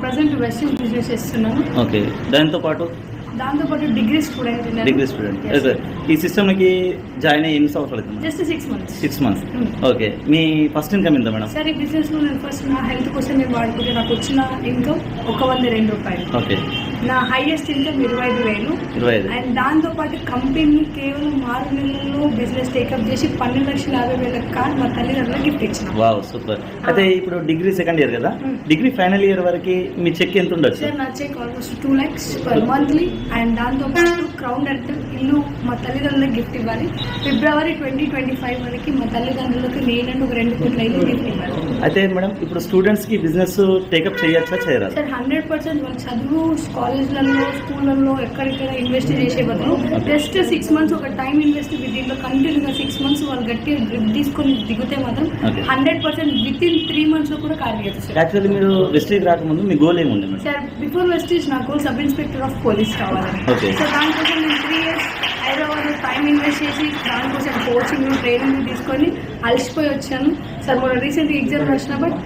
Present western business చేస్తున్నాను. Okay, దాంతోపాటు degree student. ఈ సిస్టమ్కి జాయిన్ అయ్యి ఎన్ని సంవత్సరాలు అవుతుంది? Just 6 months. 6 months. ఓకే, మీ ఫస్ట్ ఇన్కమ్ ఎంత మేడం? సార్ ఈ బిజినెస్లో నేను ఫస్ట్ నా హెల్త్ కోసం నేను వాడుకుంటే నాకు వచ్చిన ఇన్కమ్ 102 రూపాయలు. ఓకే, నా హైయెస్ట్ ఇన్కమ్ 25,000. అండ్ దాంతోపాటు కంపెనీ కేవలం 6 నెలల్లో బిజినెస్ టేకప్ చేసి 12,50,000 కార్డ్ మా తల్లిదండ్రులకు గిఫ్ట్ ఇచ్చిన. Wow, super. అయితే ఇప్పుడు డిగ్రీ సెకండ్ ఇయర్ కదా, డిగ్రీ ఫైనల్ ఇయర్ వరకు మీ చెక్ ఎంత ఉండొచ్చు? సార్ నా check almost 2 lakhs per monthly. And దాంతోపాటు క్రౌన్ రెంటల్ ఇల్లు మా తల్లిదండ్రులకు గిఫ్ట్ ఇవ్వాలి. ఫిబ్రవరి 2025 వరకు మా తల్లిదండ్రులకు నేనంటూ ఒక 2 కోట్ల ఇల్లు గిఫ్ట్ ఇవ్వాలి. అయితే మేడం ఇప్పుడు స్టూడెంట్స్కి బిజినెస్ టేకప్ చేయొచ్చా చేయరా? సార్ 100% వాళ్ళ చదువు కాలేజ్లలో స్కూళ్ళల్లో ఎక్కడెక్కడ ఇన్వెస్ట్ చేసే బదులు జస్ట్ 6 months ఒక టైం ఇన్వెస్ట్ దీంట్లో కంటిన్యూగా 6 months వాళ్ళు గట్టిగా గ్రిప్ తీసుకొని దిగితే మాత్రం 100% విత్ ఇన్ 3 months కూడా కార్యక్రమం. సార్ యాక్చువల్లీ మీరు వెస్టీజ్ రాకముందు మీ గోల్ ఏముంది మేడం? సార్ బిఫోర్ వెస్టీజ్ నా goal sub inspector of police కావాలని. సో దానికోసం నేను 3 years హైదరాబాద్లో టైం ఇన్వెస్ట్ చేసి దానికోసం కోచింగ్ ట్రైనింగ్ తీసుకొని అలసిపోయి వచ్చాను. సార్ మొన్న రీసెంట్గా ఎగ్జామ్ రాసిన బట్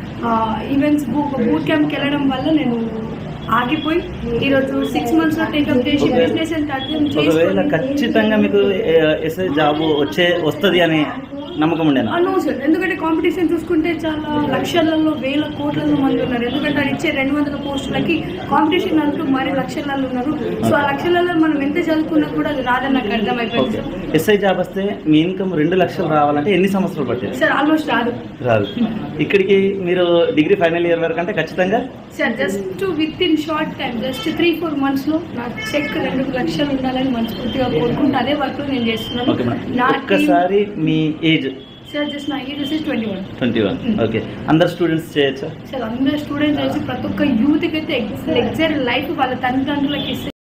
ఈవెంట్స్ బూట్ క్యాంప్కి వెళ్ళడం వల్ల నేను ఆగిపోయి ఈరోజు 6 months లో టేకప్ చేసి బిజినెస్ ఒకవేళ ఖచ్చితంగా మీకు ఎస్ఐ జాబ్ వస్తుంది అని నమ్మకం ఉండేనా? నో సార్, ఎందుకంటే కాంపిటీషన్ చూసుకుంటే చాలా లక్షలలో వేల కోట్లలో మంది ఉన్నారు. ఎందుకంటే అది ఇచ్చే 200 పోస్టులకి కాంపిటీషన్ అంటూ మరి లక్షలలో ఉన్నారు. సో ఆ లక్షలలో మనం ఎంత చదువుకున్నా కూడా అది రాదని నాకు అర్థమైపోయింది. ఎస్ఐ జాబ్ వస్తే మీ ఇన్కమ్ 2 లక్షలు రావాలంటే ఎన్ని సంవత్సరాలు పట్టింది? సార్ ఆల్మోస్ట్ రాదు. ఇక్కడికి మీరు డిగ్రీ ఫైనల్ ఇయర్ వరకు అంటే ఖచ్చితంగా sir just with in short time just 3-4 months లో నా చెక్ 2 లక్షలు ఉండాలని మనస్ఫూర్తిగా కోరుకుంటే అదే వర్క్ నేను చేస్తున్నాను. ఒక్కసారి మీ ఏజ్? సార్ జస్ట్ నా ఏజ్ 21. ఓకే, అందరు స్టూడెంట్స్ చేయొచ్చా? సార్ అందరు స్టూడెంట్స్ చేసి ప్రతి ఒక్క యూత్కి అయితే ఎగ్జాక్ట్ లైఫ్ వాళ్ళ తల్లిదండ్రులకి ఇస్తే